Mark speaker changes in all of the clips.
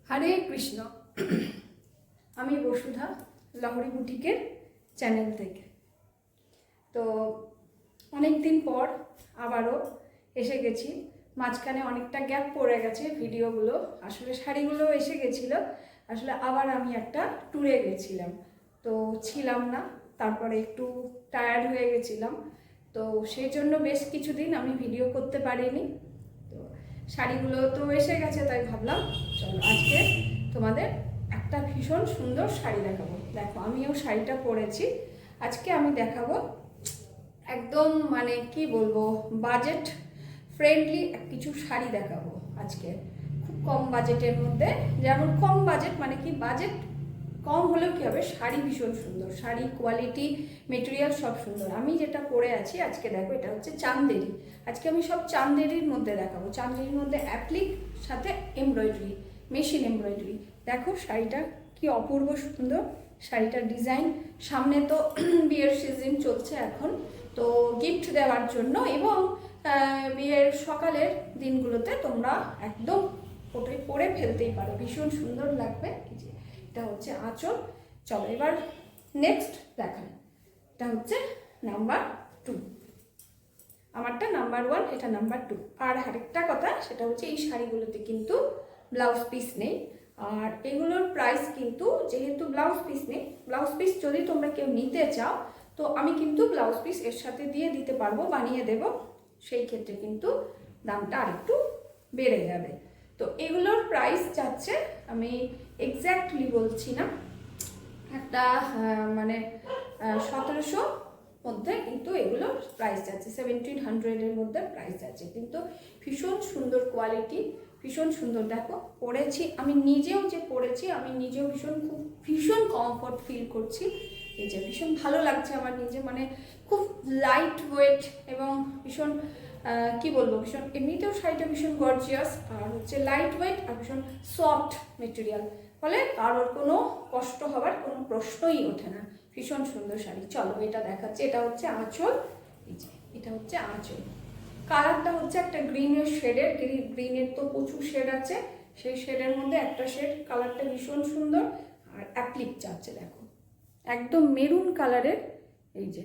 Speaker 1: হরে কৃষ্ণ। আমি বসুধা, লাহোরি বুটিকের চ্যানেল থেকে। তো অনেক দিন পর আবারও এসে গেছি। মাঝখানে অনেকটা গ্যাপ পড়ে গেছে ভিডিওগুলো, আসলে শাড়িগুলো এসে গেছিলো। আসলে আবার আমি একটা ট্যুরে গেছিলাম, তো ছিলাম না, তারপরে একটু টায়ার্ড হয়ে গেছিলাম, তো সেই জন্য বেশ কিছুদিন আমি ভিডিও করতে পারিনি। তো শাড়িগুলো তো এসে গেছে, তাই ভাবলাম চলো আজকে তোমাদের একটা ভীষণ সুন্দর শাড়ি দেখাবো। দেখো, আমিও শাড়িটা পরেছি। আজকে আমি দেখাবো একদম মানে কি বলবো, বাজেট ফ্রেন্ডলি কিছু শাড়ি দেখাবো আজকে, খুব কম বাজেটের মধ্যে। যেমন কম বাজেট মানে কি, বাজেট কম হলেও কী হবে, শাড়ি ভীষণ সুন্দর, শাড়ি কোয়ালিটি মেটেরিয়াল সব সুন্দর। আমি যেটা পরে আছি আজকে, দেখো এটা হচ্ছে চান্দেরি। আজকে আমি সব চান্দেরির মধ্যে দেখাবো, চান্দেরির মধ্যে অ্যাপ্লিক, সাথে এমব্রয়ডারি, মেশিন এমব্রয়ডারি। দেখো শাড়িটা কি অপূর্ব সুন্দর, শাড়িটার ডিজাইন। সামনে তো বিয়ের সিজন চলছে এখন, তো গিফট দেওয়ার জন্য এবং বিয়ের সকালের দিনগুলোতে তোমরা একদম পরে ফেলতেই পারো, ভীষণ সুন্দর লাগবে। এটা হচ্ছে আঁচল। চলো এবার নেক্সট দেখাই। এটা হচ্ছে নাম্বার 2, আমারটা নাম্বার 1, এটা নাম্বার 2। আর আরেকটা কথা, সেটা হচ্ছে এই শাড়িগুলোতে কিন্তু ব্লাউজ পিস নেই। আর এগুলোর প্রাইস কিন্তু, যেহেতু ব্লাউজ পিস নেই, ব্লাউজ পিস যদি তোমরা কেউ নিতে চাও তো আমি কিন্তু ব্লাউজ পিস এর সাথে দিয়ে দিতে পারবো, বানিয়ে দেব। সেই ক্ষেত্রে কিন্তু দামটা আরেকটু বেড়ে যাবে। তো এগুলোর প্রাইস যাচ্ছে, আমি এক্স্যাক্টলি বলছি না, একটা মানে 1700 মধ্যে কিন্তু এগুলো প্রাইস যাচ্ছে, 1700-এর মধ্যে প্রাইস যাচ্ছে। কিন্তু ভীষণ সুন্দর কোয়ালিটি, ভীষণ সুন্দর। দেখো পরেছি, আমি নিজেও যে পরেছি, আমি নিজেও ভীষণ কমফর্ট ফিল করছি। এই যে ভীষণ ভালো লাগছে আমার নিজে, মানে খুব লাইট ওয়েট এবং ভীষণ কি বলবো, ভীষণ এমনিতেও শাড়িটা ভীষণ গর্জিয়াস, আর হচ্ছে লাইট ওয়েট আর ভীষণ সফট মেটেরিয়াল, ফলে কারোর কোনো কষ্ট হওয়ার কোনো প্রশ্নই ওঠে না। ভীষণ সুন্দর শাড়ি। চলো এটা দেখাচ্ছি। এটা হচ্ছে আঁচল, এই যে এটা হচ্ছে আঁচল। কালারটা হচ্ছে একটা গ্রিনের শেডের, গ্রিনের তো প্রচুর শেড আছে, সেই শেডের মধ্যে একটা শেড, কালারটা ভীষণ সুন্দর। আর অ্যাপ্লিক যাচ্ছে দেখো একদম মেরুন কালারের, এই যে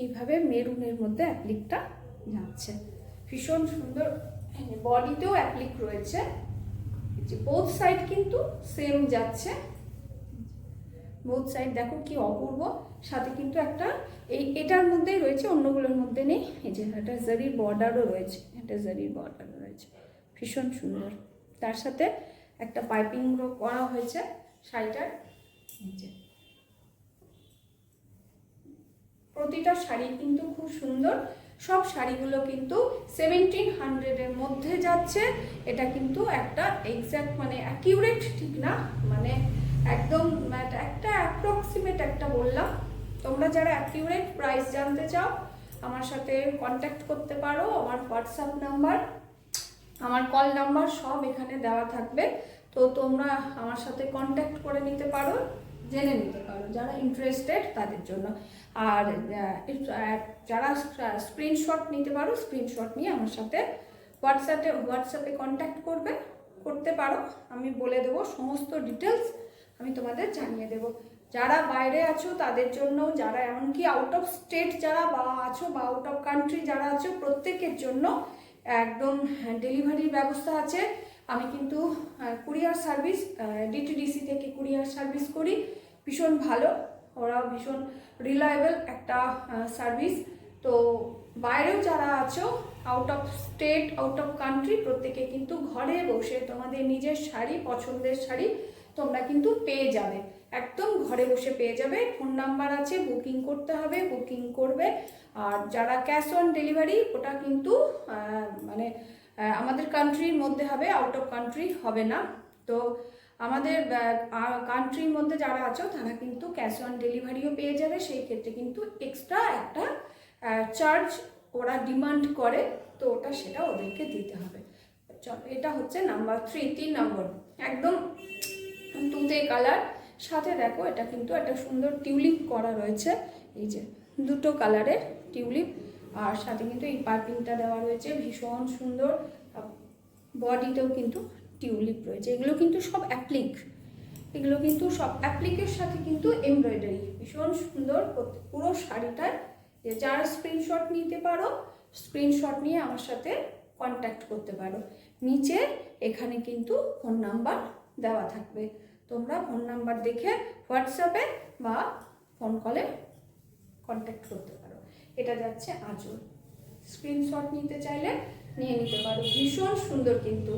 Speaker 1: এইভাবে মেরুনের মধ্যে অ্যাপ্লিকটা যাচ্ছে, ভীষণ সুন্দর। বডিতেও অ্যাপ্লিক রয়েছে, যে বোথ সাইড কিন্তু সেম যাচ্ছে, বোথ সাইড দেখো কি অপূর্ব। সাথে কিন্তু একটা এটার মধ্যেই রয়েছে, অন্যগুলোর মধ্যে নেই। এই যে একটা জারির বর্ডারও রয়েছে, একটা জারির বর্ডারও রয়েছে, ভীষণ সুন্দর। তার সাথে একটা পাইপিংও করা হয়েছে শাড়িটার। এই যে প্রতিটা শাড়ি কিন্তু খুব সুন্দর, সব শাড়িগুলো কিন্তু 1700-এর মধ্যে যাচ্ছে। এটা কিন্তু একটা এক্স্যাক্ট মানে অ্যাকিউরেট ঠিক না, মানে একদম একটা অ্যাপ্রক্সিমেট একটা বললাম। তোমরা যারা অ্যাকিউরেট প্রাইস জানতে চাও আমার সাথে কন্ট্যাক্ট করতে পারো। আমার হোয়াটসঅ্যাপ নাম্বার, আমার কল নাম্বার সব এখানে দেওয়া থাকবে, তো তোমরা আমার সাথে কন্ট্যাক্ট করে নিতে পারো, জেনে নিতে পারো যারা ইন্টারেস্টেড তাদের জন্য। আর যারা স্ক্রিনশট নিতে পারো, স্ক্রিনশট নিয়ে আমার সাথে হোয়াটসঅ্যাপে কন্ট্যাক্ট করতে পারো। আমি বলে দেবো সমস্ত ডিটেলস, আমি তোমাদের জানিয়ে দেবো। যারা বাইরে আছো তাদের জন্য, যারা এমনকি আউট অফ স্টেট যারা আছো বা আউট অফ কান্ট্রি যারা আছো, প্রত্যেকের জন্য একদম ডেলিভারির ব্যবস্থা আছে। আমি কিন্তু কুরিয়ার সার্ভিস, ডিটিডিসি থেকে কুরিয়ার সার্ভিস করি, ভীষণ ভালো, ওরা ভীষণ রিলায়েবল একটা সার্ভিস। তো বাইরেও যারা আছো, out of state, out of country, প্রত্যেকে কিন্তু ঘরে বসে তোমাদের নিজের শাড়ি, পছন্দের শাড়ি তোমরা কিন্তু পেয়ে যাবে, একদম ঘরে বসে পেয়ে যাবে। ফোন নাম্বার আছে, বুকিং করতে হবে, বুকিং করবে। আর যারা ক্যাশ অন ডেলিভারি, ওটা কিন্তু মানে আমাদের কান্ট্রির মধ্যে হবে, আউট অফ কান্ট্রি হবে না। তো আমাদের কান্ট্রির মধ্যে যারা আছো তারা কিন্তু ক্যাশ অন ডেলিভারিও পেয়ে যাবে। সেই ক্ষেত্রে কিন্তু এক্সট্রা একটা চার্জ ওরা ডিমান্ড করে, তো সেটা ওদেরকে দিতে হবে। চলো এটা হচ্ছে নাম্বার 3, 3 নম্বর, একদম তুতে কালার। সাথে দেখো এটা কিন্তু একটা সুন্দর টিউলিপ করা রয়েছে, এই যে দুটো কালারের টিউলিপ, আর সাথে কিন্তু এই পাইপিংটা দেওয়া রয়েছে, ভীষণ সুন্দর। বডিতেও কিন্তু টিউলিপ রয়েছে। এগুলো কিন্তু সব অ্যাপ্লিক, এগুলো কিন্তু সব অ্যাপ্লিকের সাথে কিন্তু এমব্রয়ডারি, ভীষণ সুন্দর পুরো শাড়িটায়। যারা স্ক্রিনশট নিতে পারো, স্ক্রিনশট নিয়ে আমার সাথে কন্ট্যাক্ট করতে পারো। নিচে এখানে কিন্তু ফোন নাম্বার দেওয়া থাকবে, তোমরা ফোন নাম্বার দেখে হোয়াটসঅ্যাপে বা ফোন কলে কন্ট্যাক্ট করতে পারো। এটা যাচ্ছে আঁচল, স্ক্রিনশট নিতে চাইলে নিয়ে নিতে পারো। ভীষণ সুন্দর, কিন্তু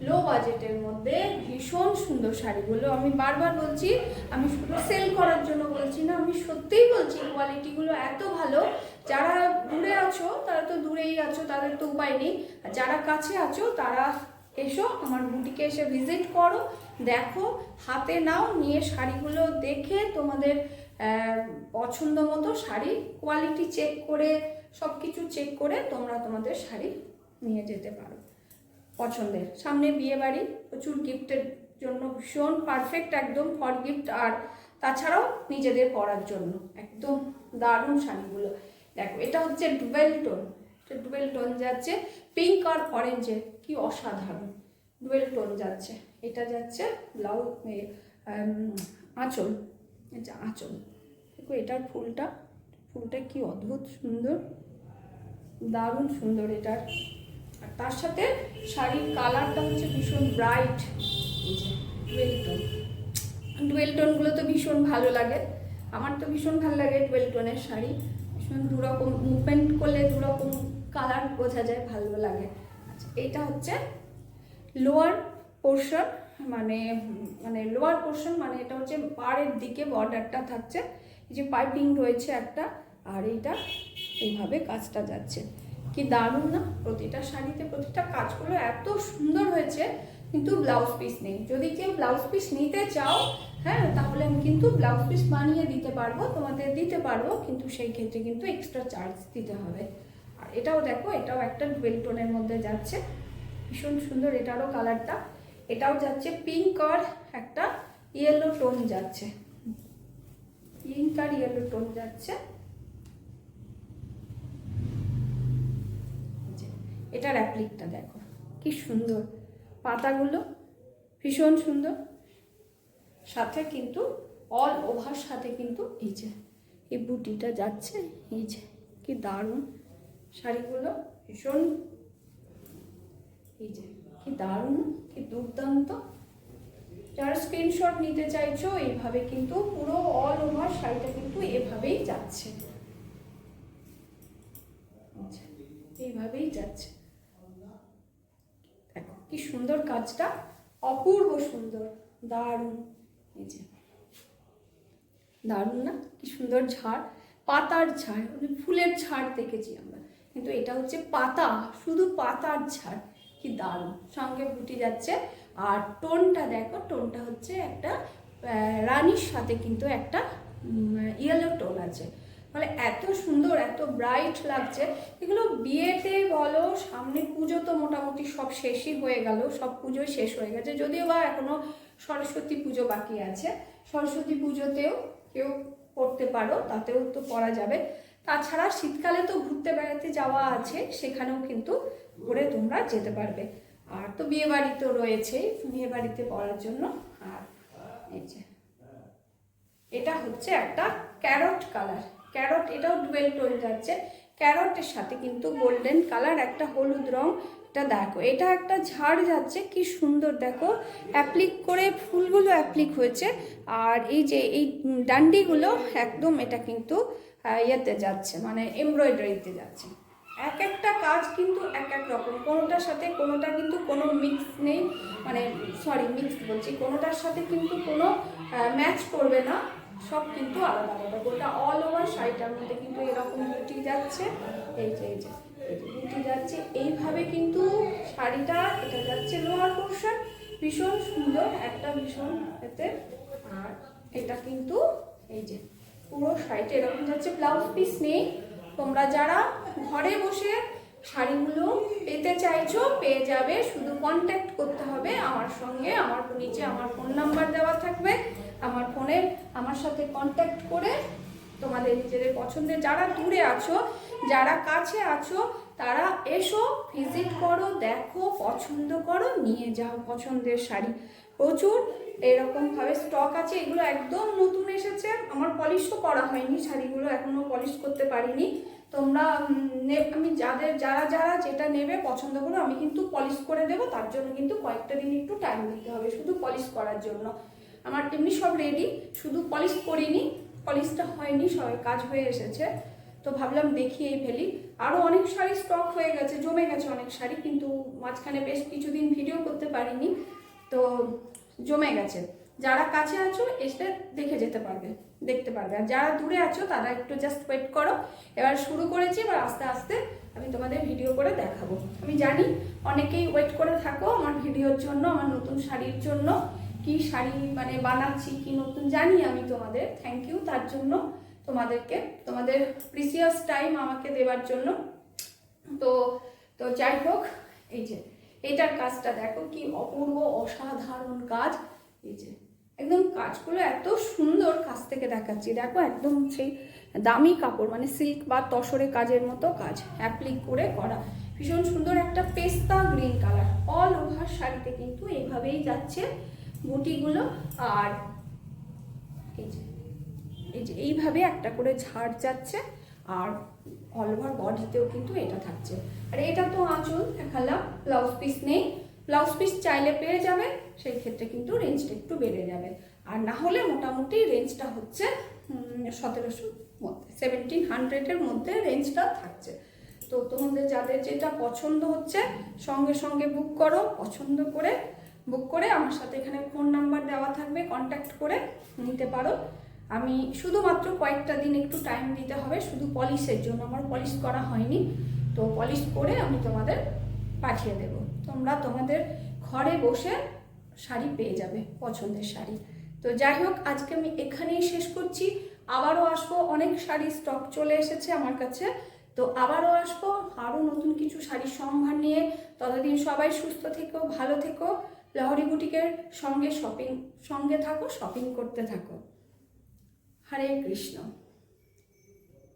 Speaker 1: লো বাজেটের মধ্যে ভীষণ সুন্দর শাড়িগুলো। আমি বারবার বলছি, আমি শুধু সেল করার জন্য বলছি না, আমি সত্যিই বলছি কোয়ালিটিগুলো এত ভালো। যারা দূরে আছো তারা তো দূরেই আছো, তাদের তো উপায় নেই। আর যারা কাছে আছো তারা এসো আমার বুটিকে, এসে ভিজিট করো, দেখো, হাতে নাও, নিয়ে শাড়িগুলো দেখে তোমাদের পছন্দ মতো শাড়ি কোয়ালিটি চেক করে, সব কিছু চেক করে তোমরা তোমাদের শাড়ি নিয়ে যেতে পারো পছন্দের। সামনে বিয়ে বাড়ি, প্রচুর গিফটের জন্য ভীষণ পারফেক্ট, একদম ফর গিফট। আর তাছাড়াও নিজেদের পরার জন্য একদম দারুণ শাড়িগুলো। দেখো এটা হচ্ছে ডুয়েল টোন, এটা ডুয়েল টোন যাচ্ছে পিঙ্ক আর অরেঞ্জের, কি অসাধারণ ডুয়েল টোন যাচ্ছে। এটা যাচ্ছে ব্লাউজ, আঁচল, আচ্ছা আঁচল দেখো, এটার ফুলটা কি অদ্ভুত সুন্দর, দারুণ সুন্দর এটার। আর তার সাথে শাড়ির কালারটা হচ্ছে ভীষণ ব্রাইট, এই যে ডুয়েল টোন। ডুয়েল টোনগুলো তো ভীষণ ভালো লাগে, আমার তো ভীষণ ভালো লাগে ডুয়েল টোনের শাড়ি। ভীষণ দুরকম মুভমেন্ট করলে দুরকম কালার বোঝা যায়, ভালো লাগে। আচ্ছা এটা হচ্ছে লোয়ার পোর্শন, মানে লোয়ার পোর্শন মানে এটা হচ্ছে পাড়ের দিকে বর্ডারটা থাকছে, এই যে পাইপিং রয়েছে একটা, আর এইটা এইভাবে কাজটা যাচ্ছে। কি দারুণ না, প্রতিটা শাড়িতে প্রতিটা কাজগুলো এত সুন্দর হয়েছে। কিন্তু ব্লাউজ পিস নেই, যদি কেউ ব্লাউজ পিস নিতে চাও, হ্যাঁ, তাহলে আমি কিন্তু ব্লাউজ পিস বানিয়ে দিতে পারবো, তোমাদের দিতে পারবো, কিন্তু সেই ক্ষেত্রে কিন্তু এক্সট্রা চার্জ দিতে হবে। আর এটাও দেখো, এটাও একটা ডুয়েল টোনের মধ্যে যাচ্ছে, ভীষণ সুন্দর এটারও কালারটা। এটাও যাচ্ছে পিঙ্ক আর একটা ইয়েলো টোন যাচ্ছে, পিঙ্ক আর ইয়েলো টোন যাচ্ছে। এটার অ্যাপ্লিকটা দেখো কি সুন্দর, পাতাগুলো ভীষণ সুন্দর। সাথে কিন্তু অল ওভার সাথে কিন্তু এই যে এই বুটিটা যাচ্ছে, এই যে কি দারুণ শাড়িগুলো, ভীষণ, এই যে কি দারুণ, কি দুর্দান্ত। যারা স্ক্রিনশট নিতে চাইছো, এইভাবে কিন্তু পুরো অল ওভার শাড়িটা কিন্তু এভাবেই যাচ্ছে, এইভাবেই যাচ্ছে। দেখো কি সুন্দর কাজটা, অপূর্ব সুন্দর, দারুণ, এই যে দারুণ না, কি সুন্দর ঝাড়, পাতার ঝাড়, ফুলের ঝাড় দেখেছি আমরা, কিন্তু এটা হচ্ছে পাতা, শুধু পাতার ঝাড়, কি দারুণ। সঙ্গে বুটি যাচ্ছে। আর টোনটা দেখো, টোনটা হচ্ছে একটা রানীর সাথে কিন্তু একটা ইয়েলো টোন আছে, মানে এত সুন্দর, এত ব্রাইট লাগছে। এগুলো বিয়েতে বলো, সামনে পুজো তো মোটামুটি সব শেষই হয়ে গেল, সব পুজোই শেষ হয়ে গেছে, যদিও বা এখনো সরস্বতী পুজো বাকি আছে। সরস্বতী পুজোতেও কেউ পরতে পারো, তাতেও তো পরা যাবে। তাছাড়া শীতকালে তো ঘুরতে বেড়াতে যাওয়া আছে, সেখানেও কিন্তু পরে তোমরা যেতে পারবে। আর তো বিয়ে বাড়ি তো রয়েছেই, বিয়ে বাড়িতে পরার জন্য। আর এই যে এটা হচ্ছে একটা ক্যারট কালার, ক্যারট, এটাও ডুয়েল টোন যাচ্ছে। ক্যারটের সাথে কিন্তু গোল্ডেন কালার, একটা হলুদ রং। এটা দেখো, এটা একটা ঝাড় যাচ্ছে, কি সুন্দর দেখো, অ্যাপ্লিক করে ফুলগুলো অ্যাপ্লিক হয়েছে। আর এই যে এই ডান্ডিগুলো একদম, এটা কিন্তু ইয়েতে যাচ্ছে, মানে এমব্রয়ডারিতে যাচ্ছে। এক একটা কাজ কিন্তু এক এক রকম, কোনোটার সাথে কোনোটা কিন্তু কোনো মিক্স নেই, মানে সরি মিক্স বলছি, কোনোটার সাথে কিন্তু কোনো ম্যাচ করবে না, সব কিন্তু আলাদা আলাদা। গোটা অল ওভার শাড়িটার মধ্যে কিন্তু এরকম বুটি যাচ্ছে, এই যে এই যে বুটি যাচ্ছে এইভাবে কিন্তু শাড়িটা। এটা যাচ্ছে লোয়ার পোর্শন, ভীষণ সুন্দর একটা, ভীষণ এতে। আর এটা কিন্তু এই যে পুরো শাড়িটা এরকম যাচ্ছে, ব্লাউজ পিস নেই। তোমরা যারা ঘরে বসে শাড়িগুলো পেতে চাইছো, পেয়ে যাবে, শুধু কন্ট্যাক্ট করতে হবে আমার সঙ্গে। আমার নিচে আমার ফোন নাম্বার দেওয়া থাকবে, আমার ফোনে আমার সাথে কন্ট্যাক্ট করে তোমাদের নিজেদের পছন্দের, যারা দূরে আছো, যারা কাছে আছো, তারা এসো, ভিজিট করো, দেখো, পছন্দ করো, নিয়ে যাও পছন্দের শাড়ি। প্রচুর এরকমভাবে স্টক আছে। এগুলো একদম নতুন এসেছে, আমার পলিশও করা হয়নি, শাড়িগুলো এখনও পলিশ করতে পারিনি। তোমরা আমি যারা যেটা নেবে পছন্দ করো, আমি কিন্তু পলিশ করে দেবো। তার জন্য কিন্তু কয়েকটা দিন একটু টাইম দিতে হবে শুধু পলিশ করার জন্য। আমার এমনি সব রেডি, শুধু পলিশ করিনি, পলিশটা হয়নি, সবাই কাজ হয়ে এসেছে। তো ভাবলাম দেখিয়েই ফেলি। আরও অনেক শাড়ি স্টক হয়ে গেছে, জমে গেছে অনেক শাড়ি, কিন্তু মাঝখানে বেশ কিছুদিন ভিডিও করতে পারিনি, তো জমে গেছে। যারা কাছে আছো এসে দেখে যেতে পারবে, দেখতে পারবে। আর যারা দূরে আছো তারা একটু জাস্ট ওয়েট করো। এবার শুরু করেছি, এবার আস্তে আস্তে আমি তোমাদের ভিডিও করে দেখাবো। আমি জানি অনেকেই ওয়েট করে থাকো আমার ভিডিওর জন্য, আমার নতুন শাড়ির জন্য। কি শাড়ি মানে বানাচ্ছি, কি নতুন জানি আমি তোমাদের। থ্যাংক ইউ তার জন্য তোমাদেরকে, তোমাদের প্রিসিয়াস টাইম আমাকে দেওয়ার জন্য। তো তো যাই হোক, এই যে এটার কাজটা দেখো, কি অপূর্ব অসাধারণ কাজ। এই যে একদম কাজগুলো এত সুন্দর, কাছ থেকে দেখাচ্ছি দেখো, একদম সেই দামি কাপড়, মানে সিল্ক বা তসরে কাজের মতো কাজ অ্যাপ্লিক করে করা। ভীষণ সুন্দর একটা পেস্তা গ্রিন কালার, অল ওভার শাড়িতে কিন্তু এইভাবেই যাচ্ছে বুটিগুলো। আর এই যে এইভাবে একটা করে ঝাড় যাচ্ছে, আর অল ওভার বডিতেও কিন্তু এটা থাকছে। আর এটা তো আঁচল দেখালাম, ব্লাউজ পিস নেই, ব্লাউজ পিস চাইলে পেয়ে যাবে, সেই ক্ষেত্রে কিন্তু রেঞ্জটা একটু বেড়ে যাবে। আর না হলে মোটামুটি রেঞ্জটা হচ্ছে 1700 মধ্যে, 1700-এর মধ্যে রেঞ্জটা থাকছে। তো তোমাদের যাদের যেটা পছন্দ হচ্ছে সঙ্গে সঙ্গে বুক করো, পছন্দ করে বুক করে আমার সাথে এখানে ফোন নাম্বার দেওয়া থাকবে, কন্ট্যাক্ট করে নিতে পারো। আমি শুধুমাত্র কয়েকটা দিন একটু টাইম দিতে হবে শুধু পলিশের জন্য, আমার পলিশ করা হয়নি, তো পলিশ করে আমি তোমাদের পাঠিয়ে দেব। তোমরা তোমাদের ঘরে বসে শাড়ি পেয়ে যাবে, পছন্দের শাড়ি। তো যাই হোক, আজকে আমি এখানেই শেষ করছি। আবারও আসবো, অনেক শাড়ি স্টক চলে এসেছে আমার কাছে, তো আবারও আসবো আরও নতুন কিছু শাড়ির সম্ভার নিয়ে। ততদিন সবাই সুস্থ থেকো, ভালো থেকো, লাহোরি বুটিকের সঙ্গে থাকো, শপিং করতে থাকো। হরে কৃষ্ণ।